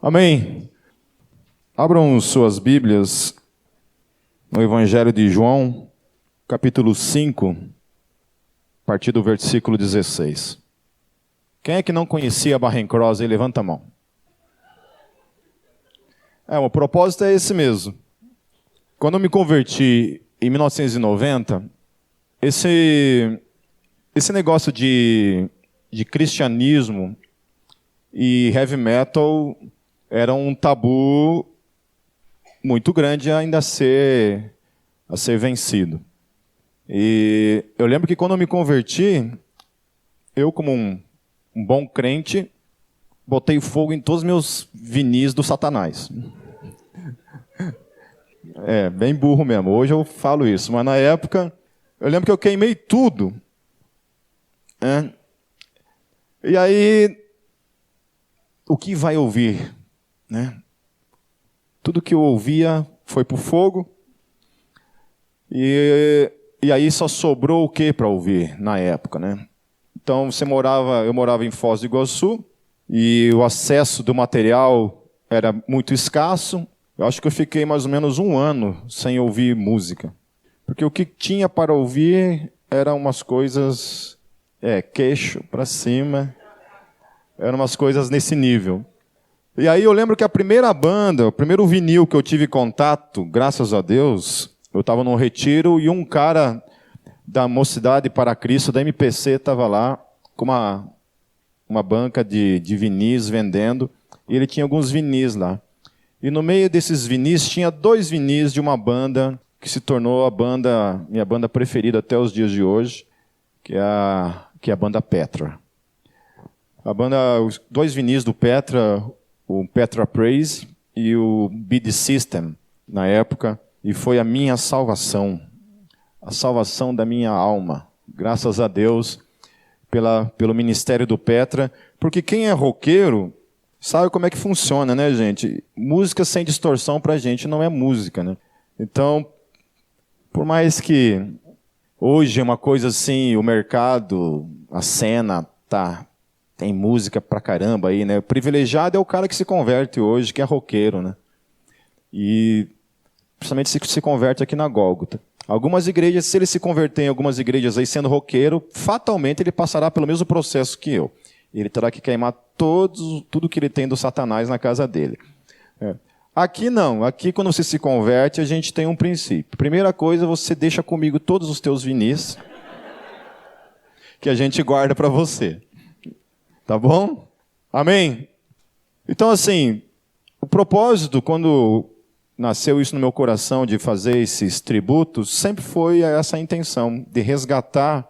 Amém. Abram suas Bíblias no Evangelho de João, capítulo 5, a partir do versículo 16. Quem é que não conhecia a Barrencross aí? Levanta a mão. O propósito é esse mesmo. Quando eu me converti em 1990, esse negócio de cristianismo e heavy metal era um tabu muito grande ainda a ser vencido. E eu lembro que quando eu me converti, eu como um bom crente, botei fogo em todos os meus vinis do Satanás. Bem burro mesmo. Hoje eu falo isso, mas na época, eu lembro que eu queimei tudo. E aí, o que vai ouvir? Tudo que eu ouvia foi para o fogo. E aí só sobrou o que para ouvir na época, Então eu morava em Foz do Iguaçu e o acesso do material era muito escasso. Eu acho que eu fiquei mais ou menos 1 ano sem ouvir música. Porque o que tinha para ouvir eram umas coisas, queixo para cima, eram umas coisas nesse nível. E aí eu lembro que a primeira banda, o primeiro vinil que eu tive contato, graças a Deus, eu estava num retiro e um cara da Mocidade para Cristo, da MPC, estava lá com uma banca de vinis vendendo, e ele tinha alguns vinis lá. E no meio desses vinis tinha 2 vinis de uma banda que se tornou minha banda preferida até os dias de hoje, que é a banda Petra. Os 2 vinis do Petra, o Petra Praise e o Bid System, na época, e foi a minha salvação, a salvação da minha alma, graças a Deus, pelo ministério do Petra, porque quem é roqueiro sabe como é que funciona, gente? Música sem distorção pra gente não é música, Então, por mais que hoje é uma coisa assim, o mercado, a cena, tem música pra caramba aí, O privilegiado é o cara que se converte hoje, que é roqueiro, E principalmente se converte aqui na Gólgota. Algumas igrejas, se ele se converter em algumas igrejas aí sendo roqueiro, fatalmente ele passará pelo mesmo processo que eu. Ele terá que queimar tudo que ele tem do Satanás na casa dele. Aqui não. Aqui, quando você se converte, a gente tem um princípio. Primeira coisa, você deixa comigo todos os teus vinis, que a gente guarda para você. Tá bom? Amém? Então, assim, o propósito, quando nasceu isso no meu coração, de fazer esses tributos, sempre foi essa intenção, de resgatar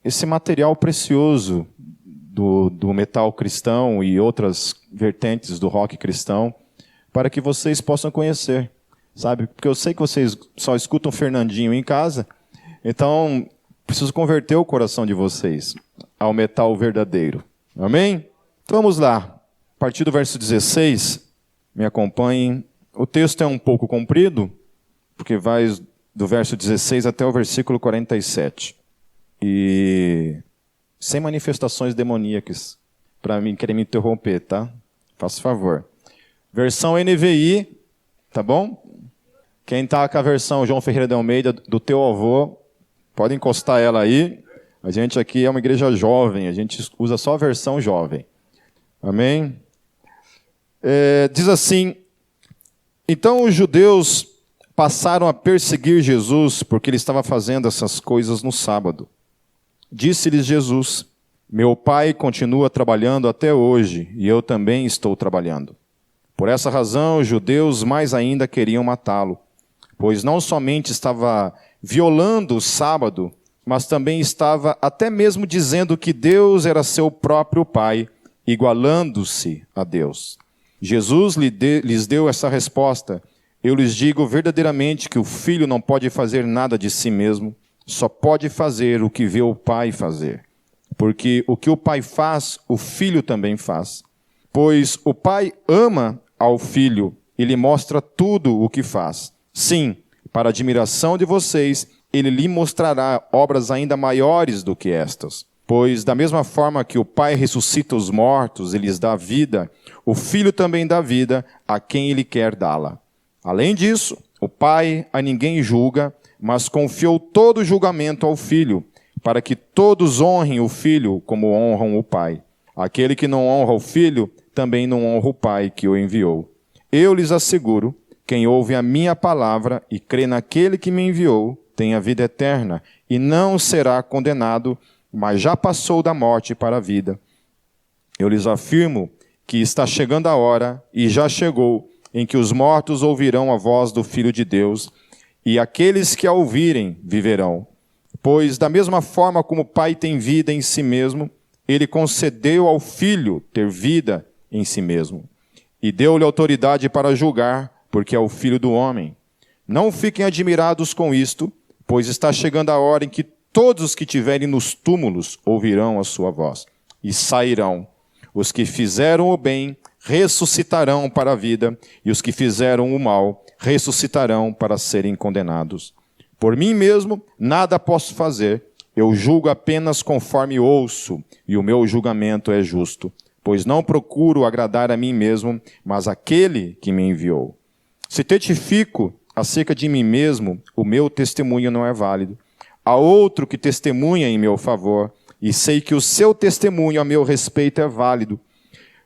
esse material precioso do metal cristão e outras vertentes do rock cristão, para que vocês possam conhecer, sabe? Porque eu sei que vocês só escutam Fernandinho em casa, então preciso converter o coração de vocês ao metal verdadeiro. Amém? Então vamos lá. A partir do verso 16, me acompanhem. O texto é um pouco comprido, porque vai do verso 16 até o versículo 47. E sem manifestações demoníacas, para mim querer me interromper, tá? Faça favor. Versão NVI, tá bom? Quem tá com a versão João Ferreira de Almeida, do teu avô, pode encostar ela aí. A gente aqui é uma igreja jovem, a gente usa só a versão jovem. Amém? Diz assim: então os judeus passaram a perseguir Jesus porque ele estava fazendo essas coisas no sábado. Disse-lhes Jesus: meu pai continua trabalhando até hoje e eu também estou trabalhando. Por essa razão os judeus mais ainda queriam matá-lo, pois não somente estava violando o sábado, mas também estava até mesmo dizendo que Deus era seu próprio pai, igualando-se a Deus. Jesus lhes deu essa resposta: eu lhes digo verdadeiramente que o filho não pode fazer nada de si mesmo, só pode fazer o que vê o pai fazer. Porque o que o pai faz, o filho também faz. Pois o pai ama ao filho e lhe mostra tudo o que faz. Sim, para a admiração de vocês, ele lhe mostrará obras ainda maiores do que estas, Pois da mesma forma que o Pai ressuscita os mortos e lhes dá vida, o Filho também dá vida a quem ele quer dá-la. Além disso, o Pai a ninguém julga, mas confiou todo o julgamento ao Filho, para que todos honrem o Filho como honram o Pai. Aquele que não honra o Filho, também não honra o Pai que o enviou. Eu lhes asseguro, quem ouve a minha palavra e crê naquele que me enviou, tem a vida eterna, e não será condenado, mas já passou da morte para a vida. Eu lhes afirmo que está chegando a hora, e já chegou, em que os mortos ouvirão a voz do Filho de Deus, e aqueles que a ouvirem viverão. Pois da mesma forma como o Pai tem vida em si mesmo, ele concedeu ao Filho ter vida em si mesmo. E deu-lhe autoridade para julgar, porque é o Filho do homem. Não fiquem admirados com isto, pois está chegando a hora em que todos os que estiverem nos túmulos ouvirão a sua voz, e sairão. Os que fizeram o bem ressuscitarão para a vida, e os que fizeram o mal ressuscitarão para serem condenados. Por mim mesmo, nada posso fazer. Eu julgo apenas conforme ouço, e o meu julgamento é justo, pois não procuro agradar a mim mesmo, mas aquele que me enviou. Se testifico acerca de mim mesmo, o meu testemunho não é válido. Há outro que testemunha em meu favor, e sei que o seu testemunho a meu respeito é válido.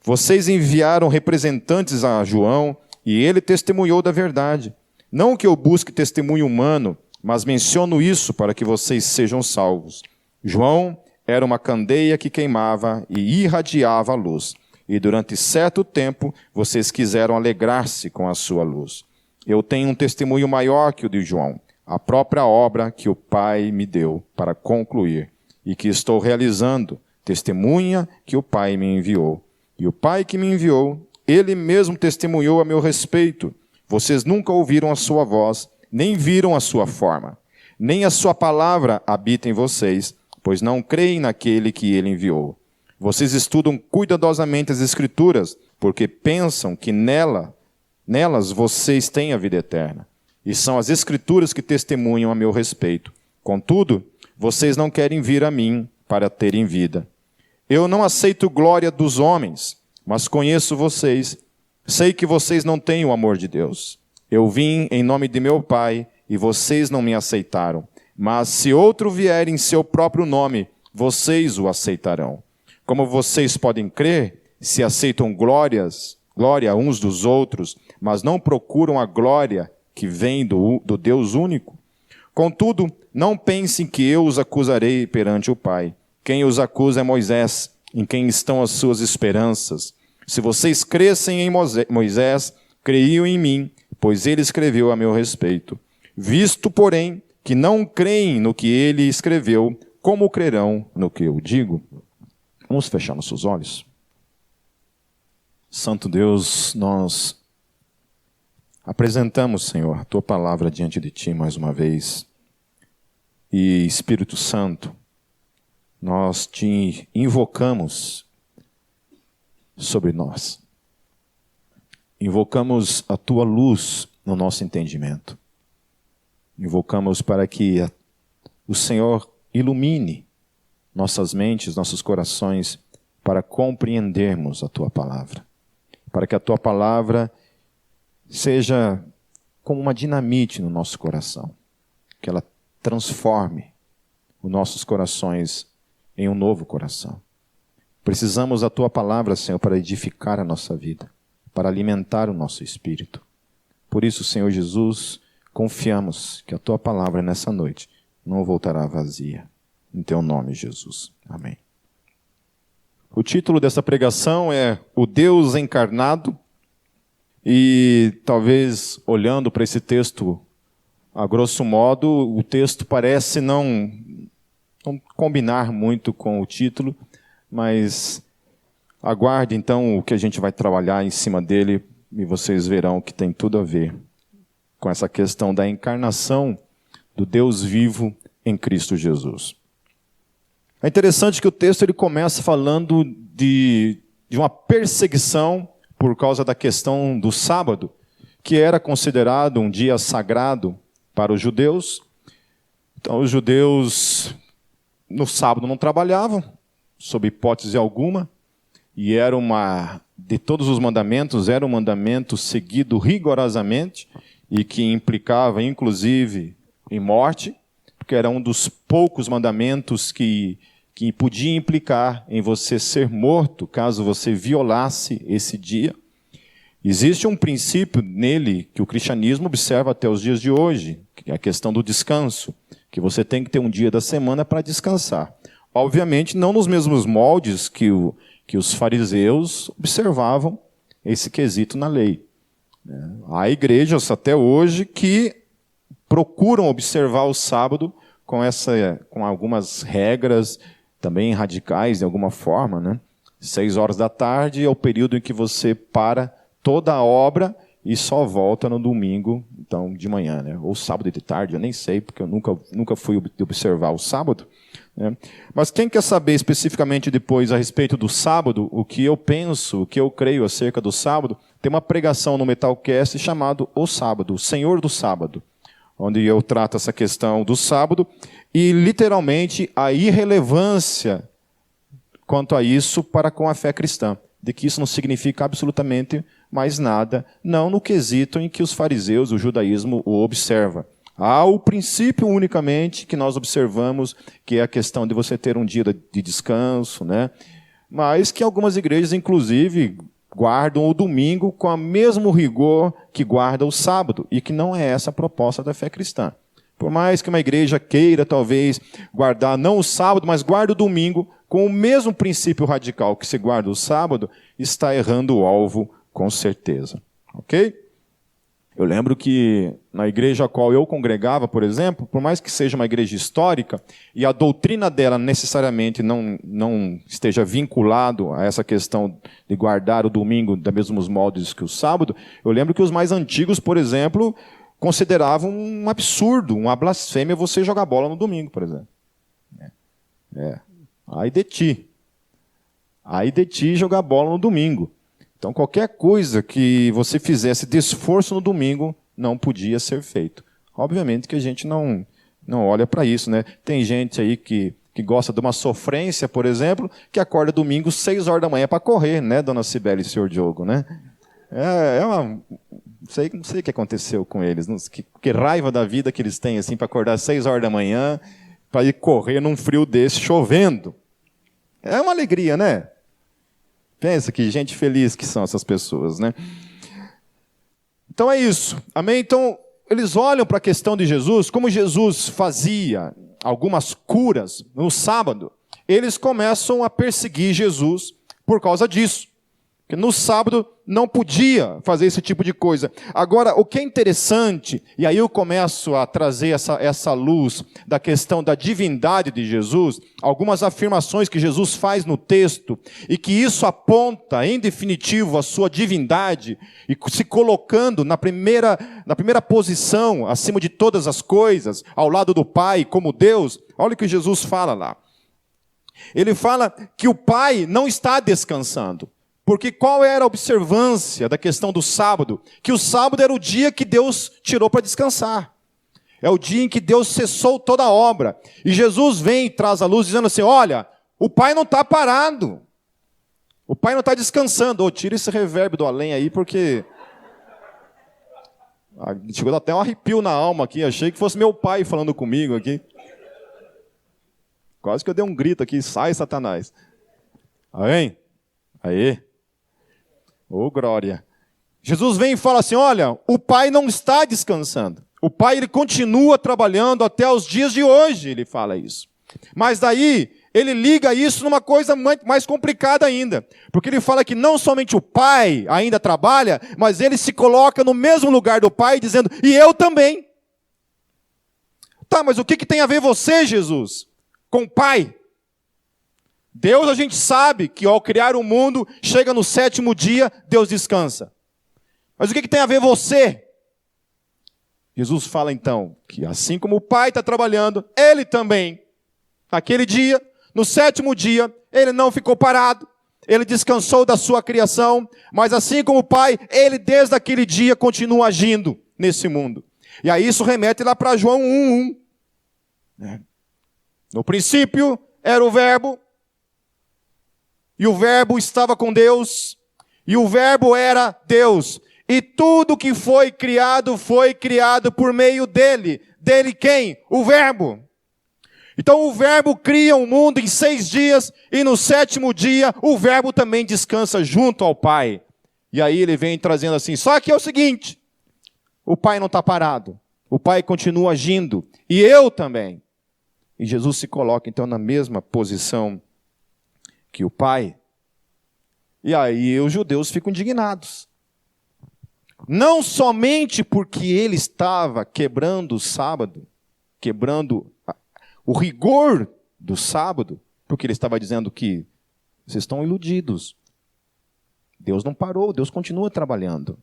Vocês enviaram representantes a João, e ele testemunhou da verdade. Não que eu busque testemunho humano, mas menciono isso para que vocês sejam salvos. João era uma candeia que queimava e irradiava a luz, e durante certo tempo vocês quiseram alegrar-se com a sua luz. Eu tenho um testemunho maior que o de João, a própria obra que o Pai me deu para concluir, e que estou realizando, testemunha que o Pai me enviou. E o Pai que me enviou, ele mesmo testemunhou a meu respeito. Vocês nunca ouviram a sua voz, nem viram a sua forma, nem a sua palavra habita em vocês, pois não creem naquele que ele enviou. Vocês estudam cuidadosamente as Escrituras, porque pensam que nelas vocês têm a vida eterna. E são as Escrituras que testemunham a meu respeito. Contudo, vocês não querem vir a mim para terem vida. Eu não aceito glória dos homens, mas conheço vocês. Sei que vocês não têm o amor de Deus. Eu vim em nome de meu Pai, e vocês não me aceitaram. Mas se outro vier em seu próprio nome, vocês o aceitarão. Como vocês podem crer, se aceitam glória uns dos outros, mas não procuram a glória que vem do Deus único? Contudo, não pensem que eu os acusarei perante o Pai. Quem os acusa é Moisés, em quem estão as suas esperanças. Se vocês crescem em Moisés, creiam em mim, pois ele escreveu a meu respeito. Visto, porém, que não creem no que ele escreveu, como crerão no que eu digo? Vamos fechar nossos olhos. Santo Deus, nós apresentamos, Senhor, a Tua palavra diante de Ti mais uma vez. E, Espírito Santo, nós Te invocamos sobre nós. Invocamos a Tua luz no nosso entendimento. Invocamos para que o Senhor ilumine nossas mentes, nossos corações, para compreendermos a Tua palavra. Para que a Tua palavra seja como uma dinamite no nosso coração. Que ela transforme os nossos corações em um novo coração. Precisamos da Tua palavra, Senhor, para edificar a nossa vida, para alimentar o nosso espírito. Por isso, Senhor Jesus, confiamos que a Tua palavra nessa noite não voltará vazia. Em Teu nome, Jesus. Amém. O título dessa pregação é O Deus Encarnado. E talvez, olhando para esse texto, a grosso modo, o texto parece não combinar muito com o título, mas aguarde então o que a gente vai trabalhar em cima dele e vocês verão que tem tudo a ver com essa questão da encarnação do Deus vivo em Cristo Jesus. É interessante que o texto ele começa falando de uma perseguição por causa da questão do sábado, que era considerado um dia sagrado para os judeus. Então os judeus no sábado não trabalhavam, sob hipótese alguma, e de todos os mandamentos, era um mandamento seguido rigorosamente, e que implicava, inclusive, em morte, porque era um dos poucos mandamentos que podia implicar em você ser morto, caso você violasse esse dia. Existe um princípio nele que o cristianismo observa até os dias de hoje, que é a questão do descanso, que você tem que ter um dia da semana para descansar. Obviamente, não nos mesmos moldes que os fariseus observavam esse quesito na lei. Há igrejas até hoje que procuram observar o sábado com algumas regras também radicais, de alguma forma, né? 6 da tarde é o período em que você para toda a obra e só volta no domingo, então, de manhã, né? Ou sábado de tarde, eu nem sei, porque eu nunca fui observar o sábado, né? Mas quem quer saber especificamente depois a respeito do sábado, o que eu penso, o que eu creio acerca do sábado, tem uma pregação no Metalcast chamado O Sábado, o Senhor do Sábado, onde eu trato essa questão do sábado e, literalmente, a irrelevância quanto a isso para com a fé cristã, de que isso não significa absolutamente mais nada, não no quesito em que os fariseus, o judaísmo, o observa. Há o princípio unicamente que nós observamos, que é a questão de você ter um dia de descanso, né? Mas que algumas igrejas, inclusive, guardam o domingo com o mesmo rigor que guarda o sábado, e que não é essa a proposta da fé cristã. Por mais que uma igreja queira, talvez, guardar não o sábado, mas guarda o domingo, com o mesmo princípio radical que se guarda o sábado, está errando o alvo, com certeza. Ok? Eu lembro que na igreja a qual eu congregava, por exemplo, por mais que seja uma igreja histórica, e a doutrina dela necessariamente não esteja vinculado a essa questão de guardar o domingo dos mesmos moldes que o sábado, eu lembro que os mais antigos, por exemplo, consideravam um absurdo, uma blasfêmia você jogar bola no domingo, por exemplo. Ai de ti jogar bola no domingo. Então, qualquer coisa que você fizesse de esforço no domingo não podia ser feito. Obviamente que a gente não olha para isso, né? Tem gente aí que gosta de uma sofrência, por exemplo, que acorda domingo 6 da manhã para correr, né, dona Cibele e senhor Diogo, né? Não sei o que aconteceu com eles, que raiva da vida que eles têm assim para acordar 6 da manhã para ir correr num frio desse, chovendo. É uma alegria, né? Pensa que gente feliz que são essas pessoas, né? Então é isso, amém? Então, eles olham para a questão de Jesus, como Jesus fazia algumas curas no sábado, eles começam a perseguir Jesus por causa disso. Porque no sábado não podia fazer esse tipo de coisa. Agora, o que é interessante, e aí eu começo a trazer essa luz da questão da divindade de Jesus, algumas afirmações que Jesus faz no texto, e que isso aponta, em definitivo, a sua divindade, e se colocando na primeira posição, acima de todas as coisas, ao lado do Pai, como Deus. Olha o que Jesus fala lá. Ele fala que o Pai não está descansando. Porque qual era a observância da questão do sábado? Que o sábado era o dia que Deus tirou para descansar. É o dia em que Deus cessou toda a obra. E Jesus vem e traz a luz dizendo assim, olha, o Pai não está parado. O Pai não está descansando. Tira esse reverb do além aí, porque... chegou até um arrepio na alma aqui. Achei que fosse meu pai falando comigo aqui. Quase que eu dei um grito aqui, sai Satanás. Amém? Aí. Ô, glória. Jesus vem e fala assim, olha, o Pai não está descansando. O Pai, ele continua trabalhando até os dias de hoje, ele fala isso. Mas daí, ele liga isso numa coisa mais complicada ainda. Porque ele fala que não somente o Pai ainda trabalha, mas ele se coloca no mesmo lugar do Pai, dizendo, e eu também. Tá, mas o que tem a ver você, Jesus, com o Pai? Deus, a gente sabe que ao criar o mundo, chega no 7º dia, Deus descansa. Mas o que tem a ver você? Jesus fala então, que assim como o Pai está trabalhando, Ele também, naquele dia, no 7º dia, Ele não ficou parado, Ele descansou da sua criação, mas assim como o Pai, Ele desde aquele dia continua agindo nesse mundo. E aí isso remete lá para João 1:1. No princípio era o Verbo, e o Verbo estava com Deus, e o Verbo era Deus. E tudo que foi criado por meio dele. Dele quem? O Verbo. Então o Verbo cria o mundo em 6 dias, e no 7º dia o Verbo também descansa junto ao Pai. E aí ele vem trazendo assim, só que é o seguinte, o Pai não está parado, o Pai continua agindo, e eu também. E Jesus se coloca então na mesma posição que o Pai. E aí os judeus ficam indignados. Não somente porque ele estava quebrando o sábado, quebrando o rigor do sábado, porque ele estava dizendo que vocês estão iludidos. Deus não parou, Deus continua trabalhando.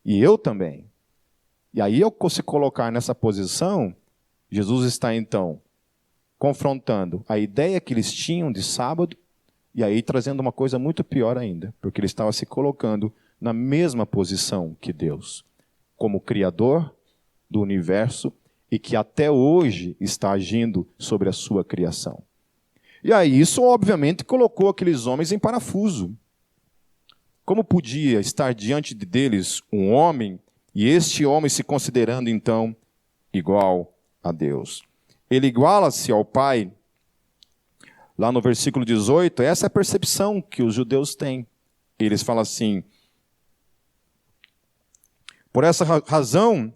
E eu também. E aí, ao se colocar nessa posição, Jesus está então confrontando a ideia que eles tinham de sábado, e aí trazendo uma coisa muito pior ainda, porque ele estava se colocando na mesma posição que Deus, como Criador do universo, e que até hoje está agindo sobre a sua criação. E aí isso obviamente colocou aqueles homens em parafuso. Como podia estar diante deles um homem, e este homem se considerando então igual a Deus? Ele iguala-se ao Pai. Lá no versículo 18, essa é a percepção que os judeus têm. Eles falam assim, por essa razão,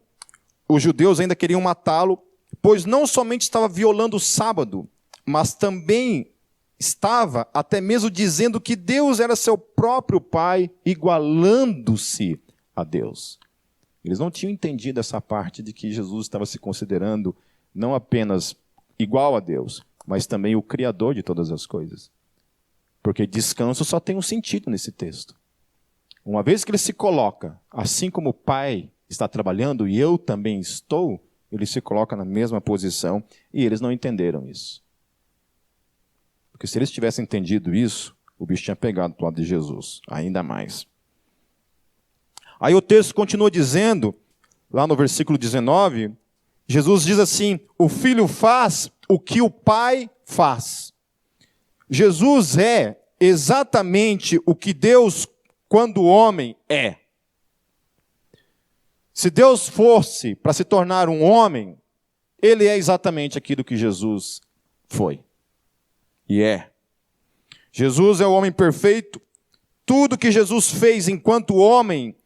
os judeus ainda queriam matá-lo, pois não somente estava violando o sábado, mas também estava até mesmo dizendo que Deus era seu próprio Pai, igualando-se a Deus. Eles não tinham entendido essa parte de que Jesus estava se considerando não apenas igual a Deus, mas também o Criador de todas as coisas. Porque descanso só tem um sentido nesse texto. Uma vez que ele se coloca, assim como o Pai está trabalhando e eu também estou, ele se coloca na mesma posição e eles não entenderam isso. Porque se eles tivessem entendido isso, o bicho tinha pegado para o lado de Jesus, ainda mais. Aí o texto continua dizendo, lá no versículo 19, Jesus diz assim, o Filho faz o que o Pai faz. Jesus é exatamente o que Deus, quando homem, é. Se Deus fosse para se tornar um homem, ele é exatamente aquilo que Jesus foi. E é. Jesus é o homem perfeito. Tudo que Jesus fez enquanto homem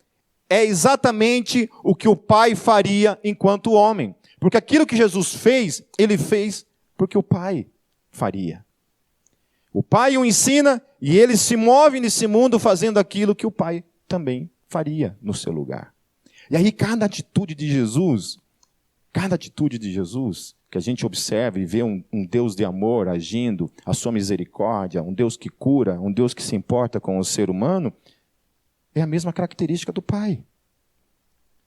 é exatamente o que o Pai faria enquanto homem. Porque aquilo que Jesus fez, ele fez porque o Pai faria. O Pai o ensina e ele se move nesse mundo fazendo aquilo que o Pai também faria no seu lugar. E aí cada atitude de Jesus, que a gente observa e vê um Deus de amor agindo, a sua misericórdia, um Deus que cura, um Deus que se importa com o ser humano, é a mesma característica do Pai.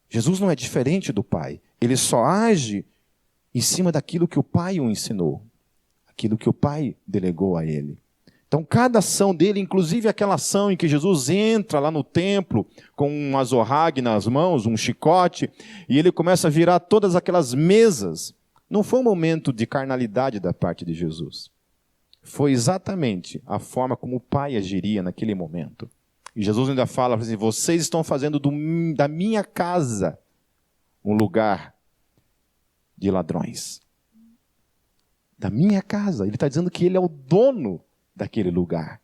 Jesus não é diferente do Pai. Ele só age em cima daquilo que o Pai o ensinou, aquilo que o Pai delegou a ele. Então, cada ação dele, inclusive aquela ação em que Jesus entra lá no templo com um azorrague nas mãos, um chicote, e ele começa a virar todas aquelas mesas, não foi um momento de carnalidade da parte de Jesus. Foi exatamente a forma como o Pai agiria naquele momento. E Jesus ainda fala assim, vocês estão fazendo da minha casa um lugar de ladrões. Da minha casa. Ele está dizendo que ele é o dono daquele lugar.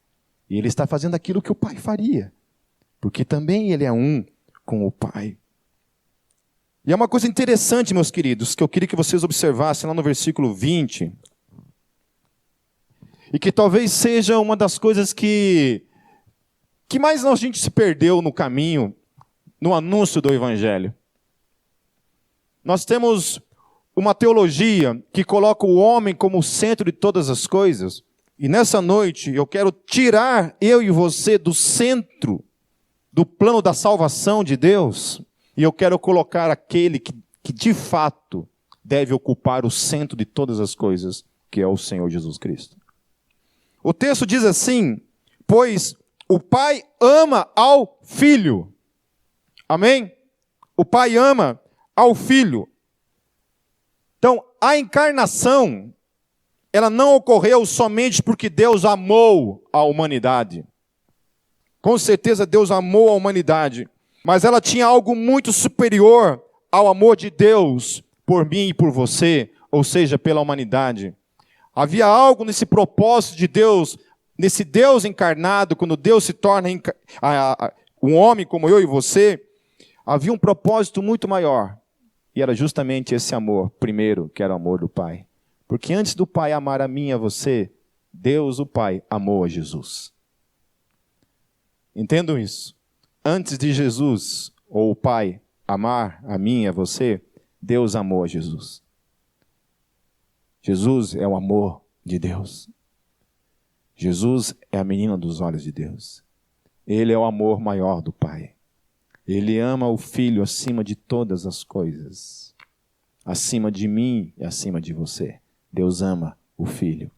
E ele está fazendo aquilo que o Pai faria. Porque também ele é um com o Pai. E é uma coisa interessante, meus queridos, que eu queria que vocês observassem lá no versículo 20. E que talvez seja uma das coisas que mais a gente se perdeu no caminho, no anúncio do Evangelho. Nós temos uma teologia que coloca o homem como o centro de todas as coisas. E nessa noite eu quero tirar eu e você do centro do plano da salvação de Deus. E eu quero colocar aquele que de fato deve ocupar o centro de todas as coisas, que é o Senhor Jesus Cristo. O texto diz assim, pois o Pai ama ao Filho. Amém? O Pai ama ao Filho. Então, a encarnação ela não ocorreu somente porque Deus amou a humanidade. Com certeza Deus amou a humanidade, mas ela tinha algo muito superior ao amor de Deus por mim e por você, ou seja, pela humanidade. Havia algo nesse propósito de Deus, nesse Deus encarnado, quando Deus se torna um homem como eu e você, havia um propósito muito maior. E era justamente esse amor, primeiro, que era o amor do Pai. Porque antes do Pai amar a mim e a você, Deus, o Pai, amou a Jesus. Entendam isso. Antes de Jesus, ou o Pai, amar a mim e a você, Deus amou a Jesus. Jesus é o amor de Deus. Jesus é a menina dos olhos de Deus. Ele é o amor maior do Pai. Ele ama o Filho acima de todas as coisas. Acima de mim e acima de você. Deus ama o Filho.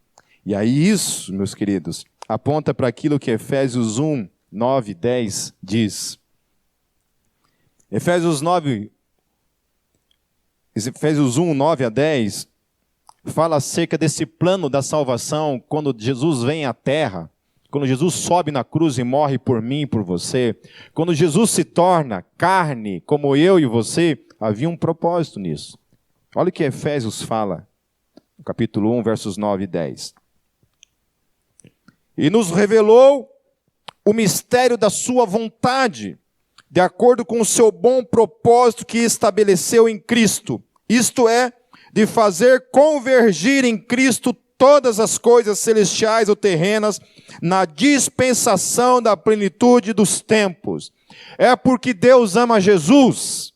E aí isso, meus queridos, aponta para aquilo que Efésios 1, 9, 10 diz. Efésios 1, 9 a 10, fala acerca desse plano da salvação, quando Jesus vem à terra, quando Jesus sobe na cruz e morre por mim e por você, quando Jesus se torna carne, como eu e você, havia um propósito nisso. Olha o que Efésios fala, no capítulo 1, versos 9 e 10. E nos revelou o mistério da sua vontade, de acordo com o seu bom propósito que estabeleceu em Cristo. Isto é, de fazer convergir em Cristo todas as coisas celestiais ou terrenas na dispensação da plenitude dos tempos. É porque Deus ama Jesus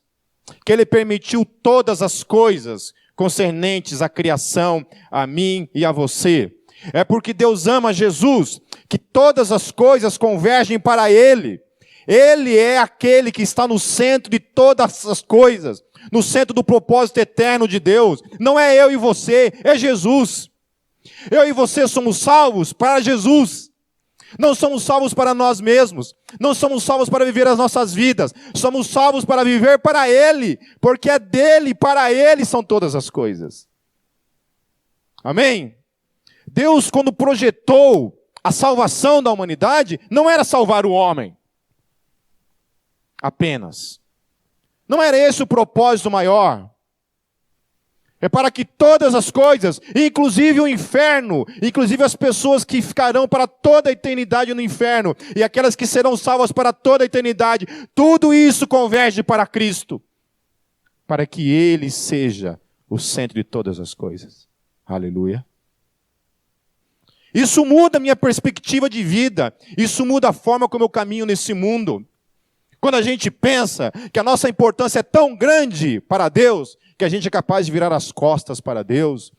que Ele permitiu todas as coisas concernentes à criação, a mim e a você. É porque Deus ama Jesus que todas as coisas convergem para Ele. Ele é aquele que está no centro de todas as coisas, no centro do propósito eterno de Deus. Não é eu e você, é Jesus. Eu e você somos salvos para Jesus. Não somos salvos para nós mesmos. Não somos salvos para viver as nossas vidas. Somos salvos para viver para Ele, porque é dele, para Ele são todas as coisas. Amém? Deus, quando projetou a salvação da humanidade, não era salvar o homem apenas. Não era esse o propósito maior. É para que todas as coisas, inclusive o inferno, inclusive as pessoas que ficarão para toda a eternidade no inferno, e aquelas que serão salvas para toda a eternidade, tudo isso converge para Cristo, para que Ele seja o centro de todas as coisas. Aleluia. Isso muda a minha perspectiva de vida, isso muda a forma como eu caminho nesse mundo. Quando a gente pensa que a nossa importância é tão grande para Deus, que a gente é capaz de virar as costas para Deus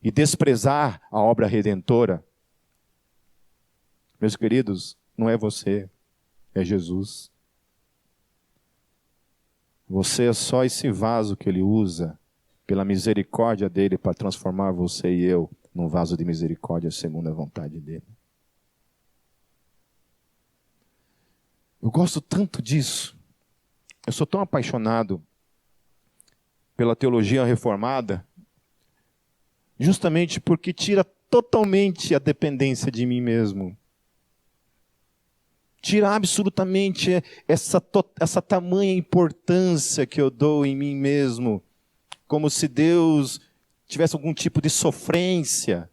e desprezar a obra redentora. Meus queridos, não é você, é Jesus. Você é só esse vaso que Ele usa, pela misericórdia dEle, para transformar você e eu num vaso de misericórdia segundo a vontade dEle. Eu gosto tanto disso. Eu sou tão apaixonado pela teologia reformada, justamente porque tira totalmente a dependência de mim mesmo. Tira absolutamente essa tamanha importância que eu dou em mim mesmo, como se Deus tivesse algum tipo de sofrência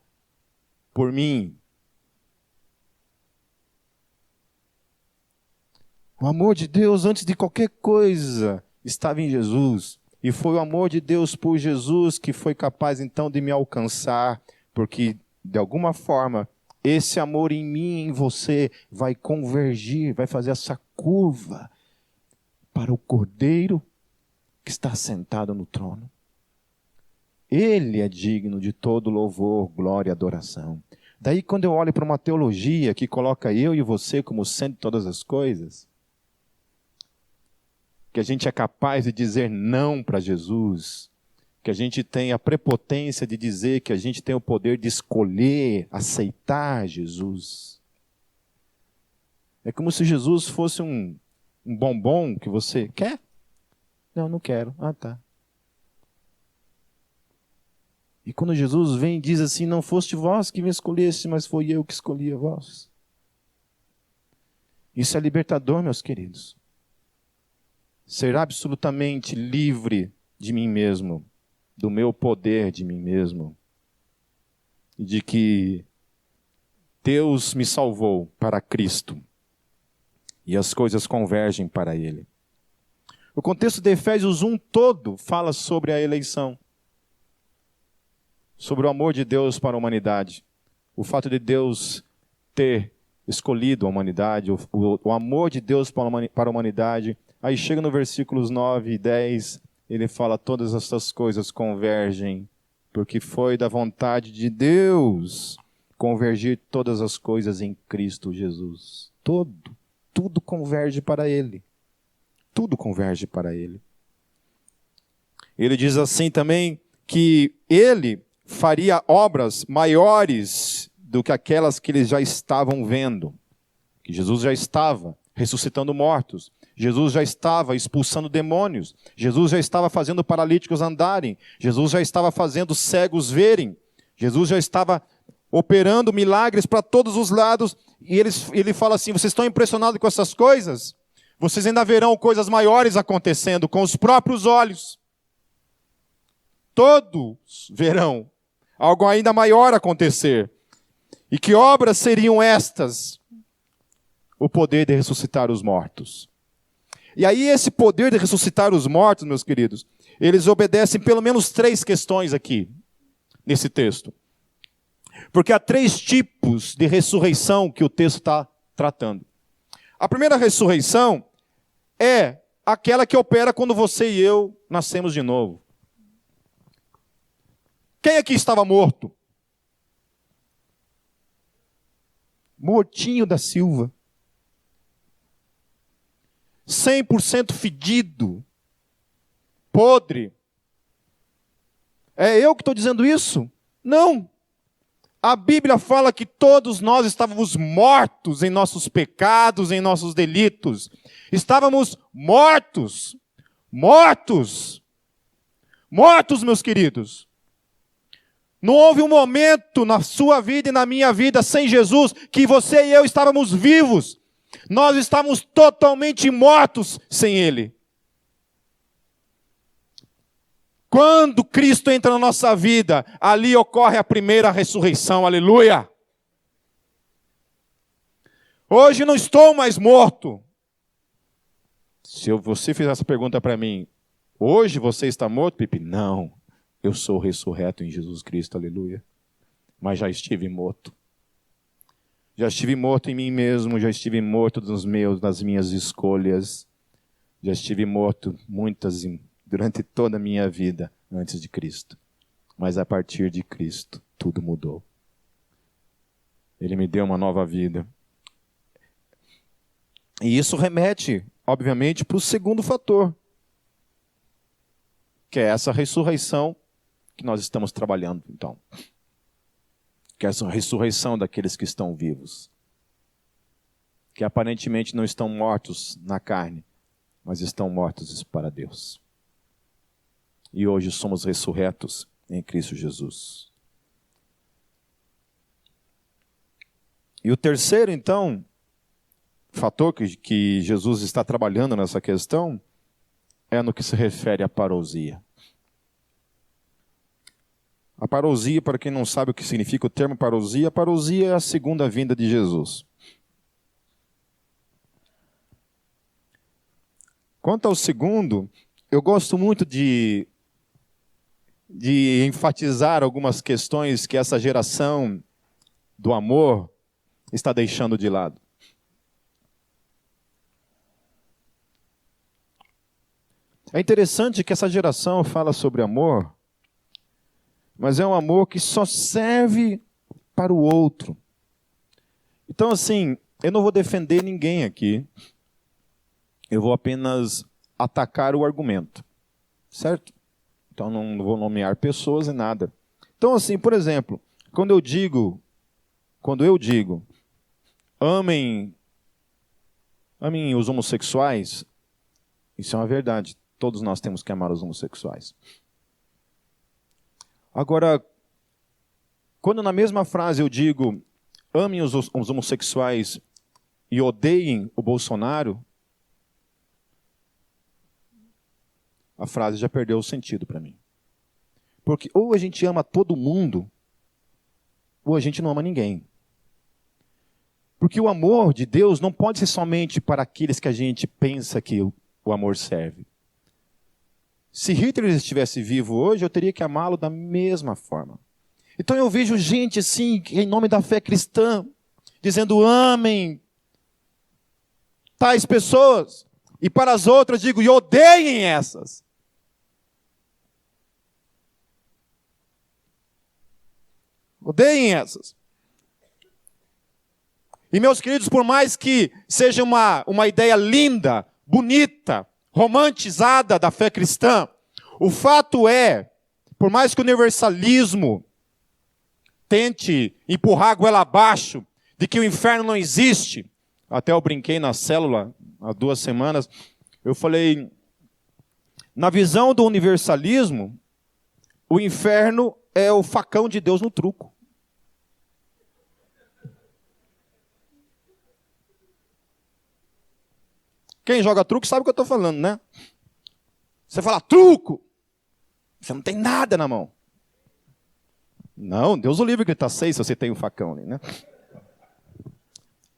por mim. O amor de Deus, antes de qualquer coisa, estava em Jesus. E foi o amor de Deus por Jesus que foi capaz então de me alcançar, porque de alguma forma esse amor em mim e em você vai convergir, vai fazer essa curva para o Cordeiro que está sentado no trono. Ele é digno de todo louvor, glória e adoração. Daí quando eu olho para uma teologia que coloca eu e você como centro de todas as coisas, que a gente é capaz de dizer não para Jesus, que a gente tem a prepotência de dizer que a gente tem o poder de escolher, aceitar Jesus. É como se Jesus fosse um bombom que você quer? Não, não quero. Ah, tá. E quando Jesus vem e diz assim, não foste vós que me escolheste, mas foi eu que escolhi a vós. Isso é libertador, meus queridos. Ser absolutamente livre de mim mesmo, do meu poder de mim mesmo, e de que Deus me salvou para Cristo e as coisas convergem para Ele. O contexto de Efésios 1 todo fala sobre a eleição, sobre o amor de Deus para a humanidade, o fato de Deus ter escolhido a humanidade, o amor de Deus para a humanidade. Aí chega no versículos 9 e 10, ele fala, todas essas coisas convergem, porque foi da vontade de Deus convergir todas as coisas em Cristo Jesus. Tudo converge para Ele. Tudo converge para Ele. Ele diz assim também que Ele faria obras maiores do que aquelas que eles já estavam vendo. Que Jesus já estava ressuscitando mortos. Jesus já estava expulsando demônios. Jesus já estava fazendo paralíticos andarem. Jesus já estava fazendo cegos verem. Jesus já estava operando milagres para todos os lados. E ele fala assim, vocês estão impressionados com essas coisas? Vocês ainda verão coisas maiores acontecendo com os próprios olhos. Todos verão algo ainda maior acontecer. E que obras seriam estas? O poder de ressuscitar os mortos. E aí esse poder de ressuscitar os mortos, meus queridos, eles obedecem pelo menos 3 questões aqui, nesse texto. Porque há 3 tipos de ressurreição que o texto está tratando. A primeira ressurreição é aquela que opera quando você e eu nascemos de novo. Quem aqui estava morto? Mortinho da Silva. 100% fedido. Podre. É eu que estou dizendo isso? Não. A Bíblia fala que todos nós estávamos mortos em nossos pecados, em nossos delitos. Estávamos mortos. Mortos. Mortos, meus queridos. Não houve um momento na sua vida e na minha vida sem Jesus que você e eu estávamos vivos. Nós estávamos totalmente mortos sem Ele. Quando Cristo entra na nossa vida, ali ocorre a primeira ressurreição, aleluia. Hoje não estou mais morto. Se você fizer essa pergunta para mim, hoje você está morto, Pipe? Não, eu sou ressurreto em Jesus Cristo, aleluia. Mas já estive morto. Já estive morto em mim mesmo, já estive morto das minhas escolhas. Já estive morto durante toda a minha vida antes de Cristo. Mas a partir de Cristo, tudo mudou. Ele me deu uma nova vida. E isso remete, obviamente, para o segundo fator, que é essa ressurreição que nós estamos trabalhando, então. Que é essa ressurreição daqueles que estão vivos. Que aparentemente não estão mortos na carne, mas estão mortos para Deus. E hoje somos ressurretos em Cristo Jesus. E o terceiro, então, fator que Jesus está trabalhando nessa questão é no que se refere à parousia. A parousia, para quem não sabe o que significa o termo parousia, a parousia é a segunda vinda de Jesus. Quanto ao segundo, eu gosto muito de enfatizar algumas questões que essa geração do amor está deixando de lado. É interessante que essa geração fala sobre amor, mas é um amor que só serve para o outro. Então, assim, eu não vou defender ninguém aqui. Eu vou apenas atacar o argumento. Certo? Então, não vou nomear pessoas e nada. Então, assim, por exemplo, quando eu digo, amem os homossexuais, isso é uma verdade. Todos nós temos que amar os homossexuais. Agora, Quando na mesma frase eu digo, amem os homossexuais e odeiem o Bolsonaro, a frase já perdeu o sentido para mim. Porque ou a gente ama todo mundo, ou a gente não ama ninguém. Porque o amor de Deus não pode ser somente para aqueles que a gente pensa que o amor serve. Se Hitler estivesse vivo hoje, eu teria que amá-lo da mesma forma. Então eu vejo gente assim, em nome da fé cristã, dizendo amem tais pessoas. E para as outras digo, e odeiem essas. Odeiem essas. E meus queridos, por mais que seja uma ideia linda, bonita, romantizada da fé cristã, o fato é, por mais que o universalismo tente empurrar a goela abaixo de que o inferno não existe, até eu brinquei na célula há 2 semanas, eu falei, na visão do universalismo, o inferno é o facão de Deus no truco. Quem joga truco sabe o que eu estou falando, né? Você fala truco, você não tem nada na mão. Não, Deus o livre gritar 6 se você tem um facão ali, né?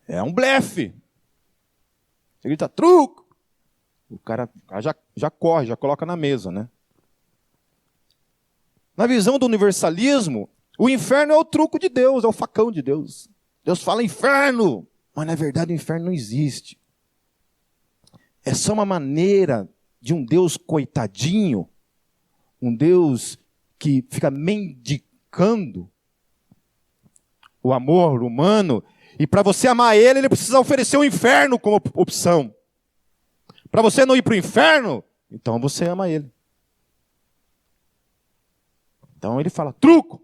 É um blefe. Você grita truco, o cara já corre, já coloca na mesa, né? Na visão do universalismo, o inferno é o truco de Deus, é o facão de Deus. Deus fala inferno, mas na verdade o inferno não existe. É só uma maneira de um Deus coitadinho, um Deus que fica mendicando o amor humano, e para você amar ele precisa oferecer o inferno como opção. Para você não ir para o inferno, então você ama ele. Então ele fala, truco.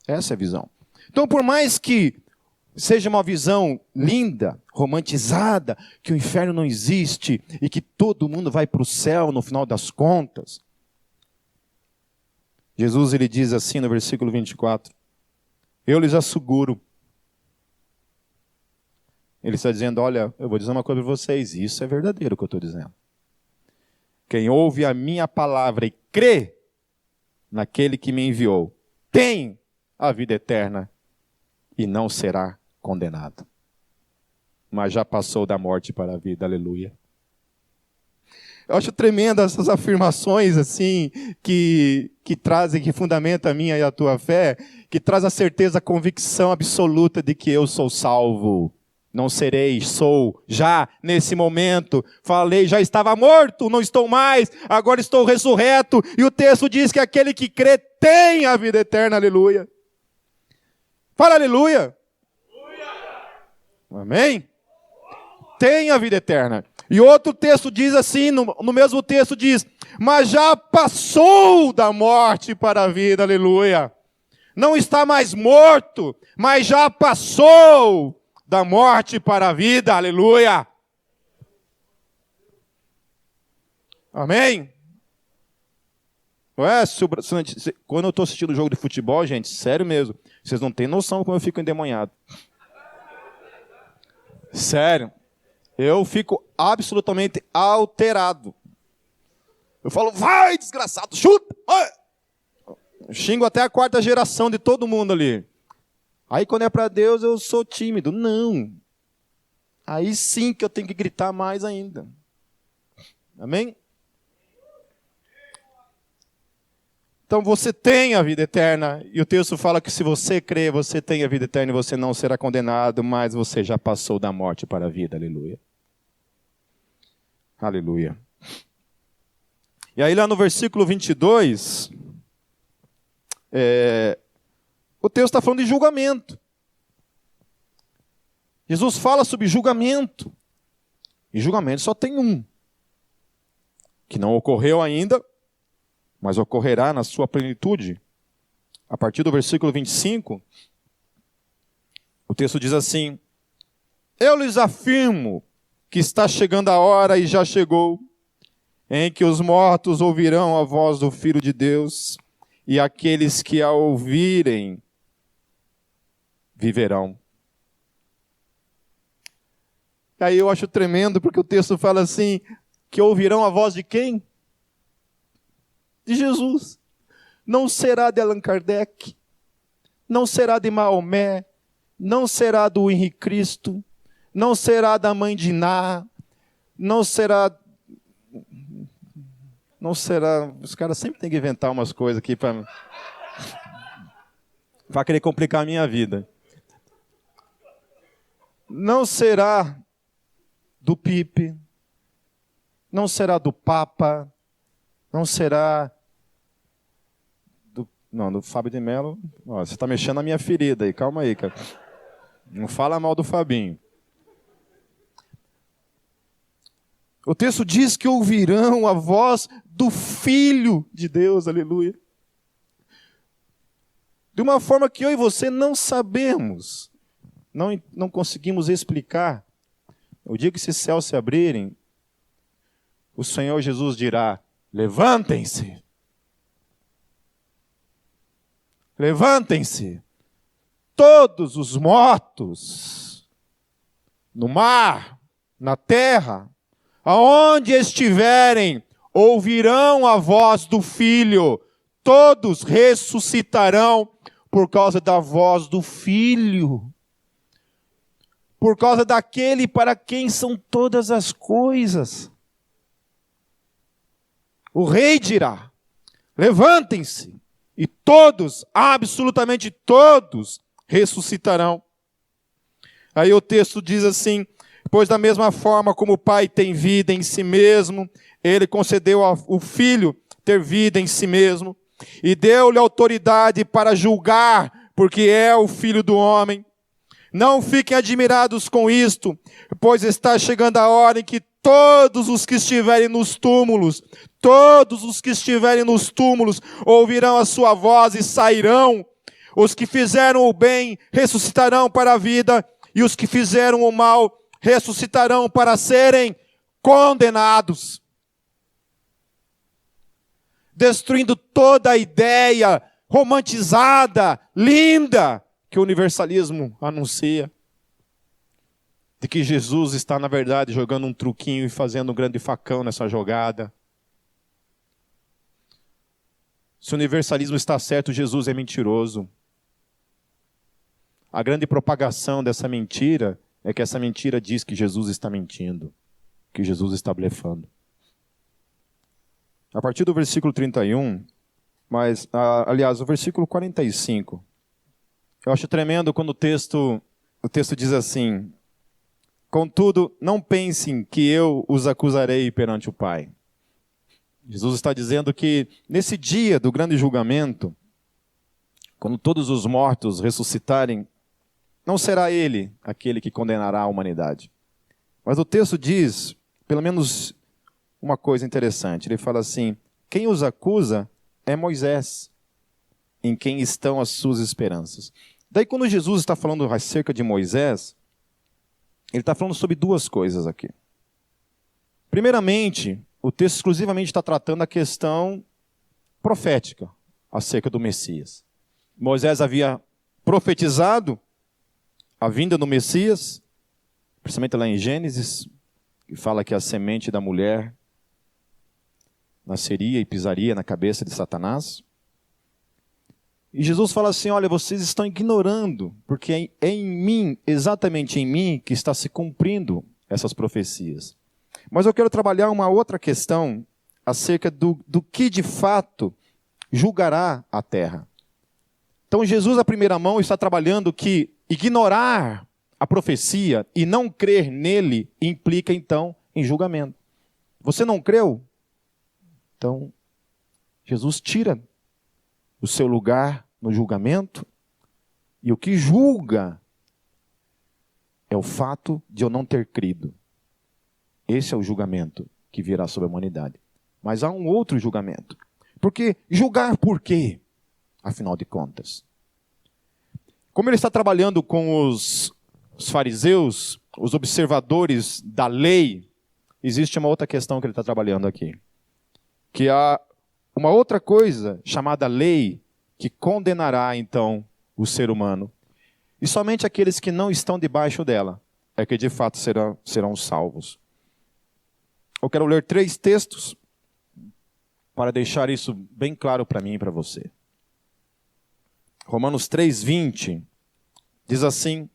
Essa é a visão. Então, por mais que seja uma visão linda, romantizada, que o inferno não existe e que todo mundo vai para o céu no final das contas, Jesus ele diz assim no versículo 24, eu lhes asseguro. Ele está dizendo, olha, eu vou dizer uma coisa para vocês, isso é verdadeiro o que eu estou dizendo. Quem ouve a minha palavra e crê naquele que me enviou, tem a vida eterna e não será condenado. Mas já passou da morte para a vida, aleluia. Eu acho tremendo essas afirmações assim, que trazem, que fundamentam a minha e a tua fé, que traz a certeza, a convicção absoluta de que eu sou salvo. Não serei, sou, já nesse momento, falei, já estava morto, não estou mais, agora estou ressurreto, e o texto diz que aquele que crê tem a vida eterna, aleluia. Fala aleluia. Amém? Tem a vida eterna. E outro texto diz assim, no mesmo texto diz, mas já passou da morte para a vida, aleluia. Não está mais morto, mas já passou da morte para a vida, aleluia. Amém? Ué, quando eu estou assistindo jogo de futebol, gente, sério mesmo, vocês não têm noção como eu fico endemoniado. Sério, eu fico absolutamente alterado. Eu falo, vai desgraçado, chuta! Vai! Eu xingo até a 4ª geração de todo mundo ali. Aí quando é para Deus eu sou tímido. Não. Aí sim que eu tenho que gritar mais ainda. Amém? Então você tem a vida eterna, e o texto fala que se você crer, você tem a vida eterna e você não será condenado, mas você já passou da morte para a vida, aleluia. Aleluia. E aí lá no versículo 22, o texto está falando de julgamento. Jesus fala sobre julgamento, e julgamento só tem um, que não ocorreu ainda, mas ocorrerá na sua plenitude. A partir do versículo 25, o texto diz assim, eu lhes afirmo que está chegando a hora e já chegou, em que os mortos ouvirão a voz do Filho de Deus, e aqueles que a ouvirem viverão. Aí eu acho tremendo, porque o texto fala assim, que ouvirão a voz de quem? De Jesus. Não será de Allan Kardec, não será de Maomé, não será do Henrique Cristo, não será da mãe de Iná, não será... Os caras sempre têm que inventar umas coisas aqui para querer complicar a minha vida. Não será do Pipe, não será do Papa, não será do Fábio de Mello. Ó, você está mexendo na minha ferida aí, calma aí, cara. Não fala mal do Fabinho. O texto diz que ouvirão a voz do Filho de Deus, aleluia. De uma forma que eu e você não sabemos, não conseguimos explicar. O dia que esses céus se abrirem, o Senhor Jesus dirá, levantem-se. Levantem-se, todos os mortos, no mar, na terra, aonde estiverem, ouvirão a voz do Filho, todos ressuscitarão por causa da voz do Filho, por causa daquele para quem são todas as coisas. O rei dirá, levantem-se, e todos, absolutamente todos, ressuscitarão. Aí o texto diz assim, pois da mesma forma como o Pai tem vida em si mesmo, Ele concedeu ao Filho ter vida em si mesmo, e deu-lhe autoridade para julgar, porque é o Filho do homem. Não fiquem admirados com isto, pois está chegando a hora em que todos os que estiverem nos túmulos, ouvirão a sua voz e sairão. Os que fizeram o bem ressuscitarão para a vida, e os que fizeram o mal ressuscitarão para serem condenados. Destruindo toda a ideia romantizada, linda, que o universalismo anuncia. De que Jesus está, na verdade, jogando um truquinho e fazendo um grande facão nessa jogada. Se o universalismo está certo, Jesus é mentiroso. A grande propagação dessa mentira é que essa mentira diz que Jesus está mentindo, que Jesus está blefando. A partir do versículo 31, aliás, o versículo 45, eu acho tremendo quando o texto diz assim, contudo, não pensem que eu os acusarei perante o Pai. Jesus está dizendo que nesse dia do grande julgamento, quando todos os mortos ressuscitarem, não será Ele aquele que condenará a humanidade. Mas o texto diz, pelo menos uma coisa interessante. Ele fala assim, quem os acusa é Moisés, em quem estão as suas esperanças. Daí quando Jesus está falando acerca de Moisés, ele está falando sobre duas coisas aqui. Primeiramente, o texto exclusivamente está tratando a questão profética acerca do Messias. Moisés havia profetizado a vinda do Messias, principalmente lá em Gênesis, que fala que a semente da mulher nasceria e pisaria na cabeça de Satanás. E Jesus fala assim, olha, vocês estão ignorando, porque é em mim, exatamente em mim, que está se cumprindo essas profecias. Mas eu quero trabalhar uma outra questão acerca do que de fato julgará a terra. Então Jesus, à primeira mão, está trabalhando que ignorar a profecia e não crer nele implica, então, em julgamento. Você não creu? Então, Jesus tira o seu lugar no julgamento, e o que julga é o fato de eu não ter crido. Esse é o julgamento que virá sobre a humanidade. Mas há um outro julgamento. Porque julgar por quê? Afinal de contas. Como ele está trabalhando com os fariseus, os observadores da lei, existe uma outra questão que ele está trabalhando aqui. que há uma outra coisa chamada lei que condenará então o ser humano. E somente aqueles que não estão debaixo dela é que de fato serão salvos. Eu quero ler 3 textos para deixar isso bem claro para mim e para você. Romanos 3:20 diz assim: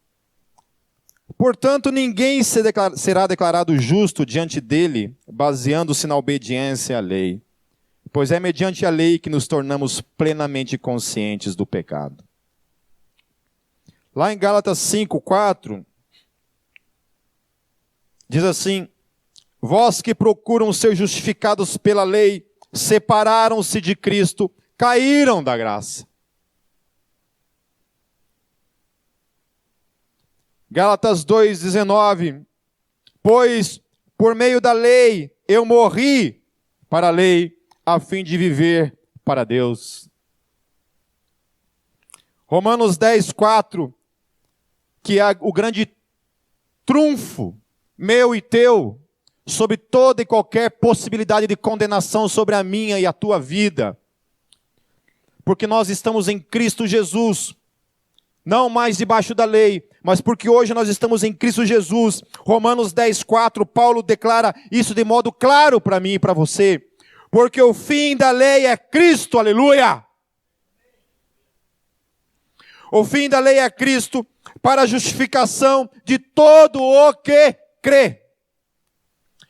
portanto, ninguém será declarado justo diante dele, baseando-se na obediência à lei, pois é mediante a lei que nos tornamos plenamente conscientes do pecado. Lá em Gálatas 5:4, diz assim: vós que procuram ser justificados pela lei, separaram-se de Cristo, caíram da graça. Gálatas 2:19, pois por meio da lei eu morri para a lei, a fim de viver para Deus. Romanos 10:4, que é o grande trunfo meu e teu, sobre toda e qualquer possibilidade de condenação sobre a minha e a tua vida. Porque nós estamos em Cristo Jesus, não mais debaixo da lei, mas porque hoje nós estamos em Cristo Jesus. Romanos 10:4, Paulo declara isso de modo claro para mim e para você. Porque o fim da lei é Cristo, aleluia! O fim da lei é Cristo para a justificação de todo o que crê.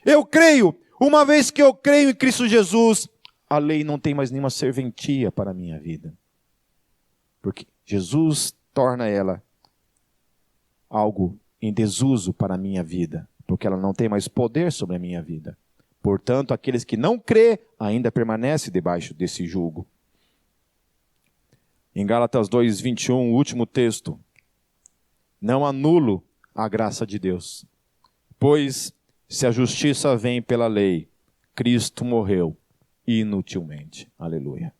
Eu creio, uma vez que eu creio em Cristo Jesus, a lei não tem mais nenhuma serventia para a minha vida. Porque Jesus torna ela algo em desuso para a minha vida, porque ela não tem mais poder sobre a minha vida. Portanto, aqueles que não crê ainda permanecem debaixo desse jugo. Em Gálatas 2:21, o último texto: não anulo a graça de Deus, pois se a justiça vem pela lei, Cristo morreu inutilmente. Aleluia.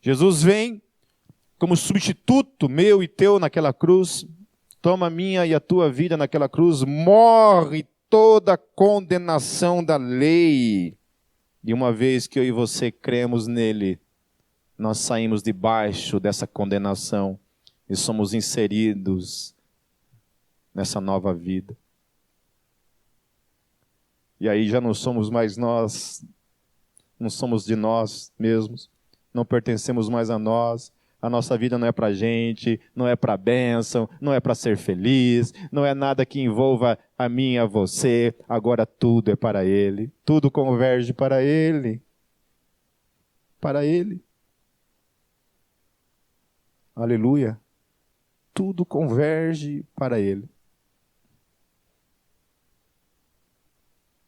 Jesus vem como substituto meu e teu naquela cruz, toma a minha e a tua vida naquela cruz, morre toda a condenação da lei. E uma vez que eu e você cremos nele, nós saímos debaixo dessa condenação e somos inseridos nessa nova vida. E aí já não somos mais nós, não somos de nós mesmos, não pertencemos mais a nós. A nossa vida não é para a gente, não é para a bênção, não é para ser feliz, não é nada que envolva a mim e a você. Agora tudo é para Ele, tudo converge para Ele. Para Ele. Aleluia. Tudo converge para Ele.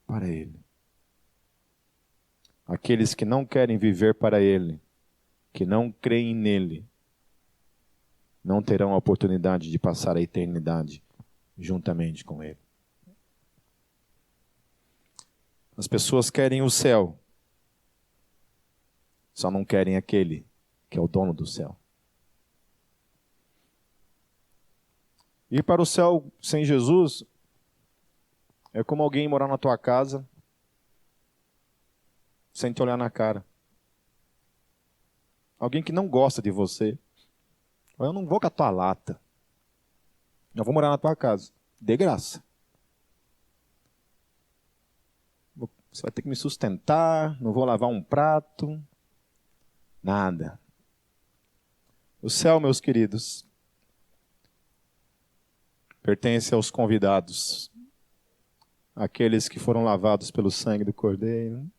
Para Ele. Aqueles que não querem viver para Ele, que não creem nele, não terão a oportunidade de passar a eternidade juntamente com Ele. As pessoas querem o céu, só não querem aquele que é o dono do céu. Ir para o céu sem Jesus é como alguém morar na tua casa sem te olhar na cara. Alguém que não gosta de você. Eu não vou com a tua lata. Eu vou morar na tua casa. De graça. Você vai ter que me sustentar, não vou lavar um prato. Nada. O céu, meus queridos, pertence aos convidados. Aqueles que foram lavados pelo sangue do Cordeiro,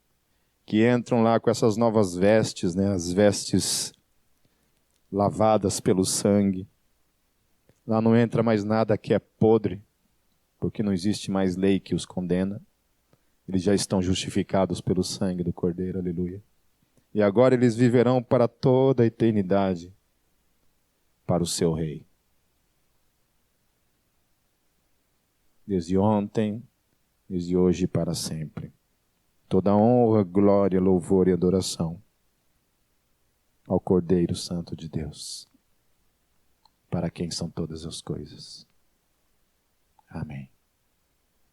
que entram lá com essas novas vestes, né? As vestes lavadas pelo sangue. Lá não entra mais nada que é podre, porque não existe mais lei que os condena. Eles já estão justificados pelo sangue do Cordeiro, aleluia. E agora eles viverão para toda a eternidade para o seu Rei. Desde ontem, desde hoje e para sempre. Toda honra, glória, louvor e adoração ao Cordeiro Santo de Deus, para quem são todas as coisas. Amém.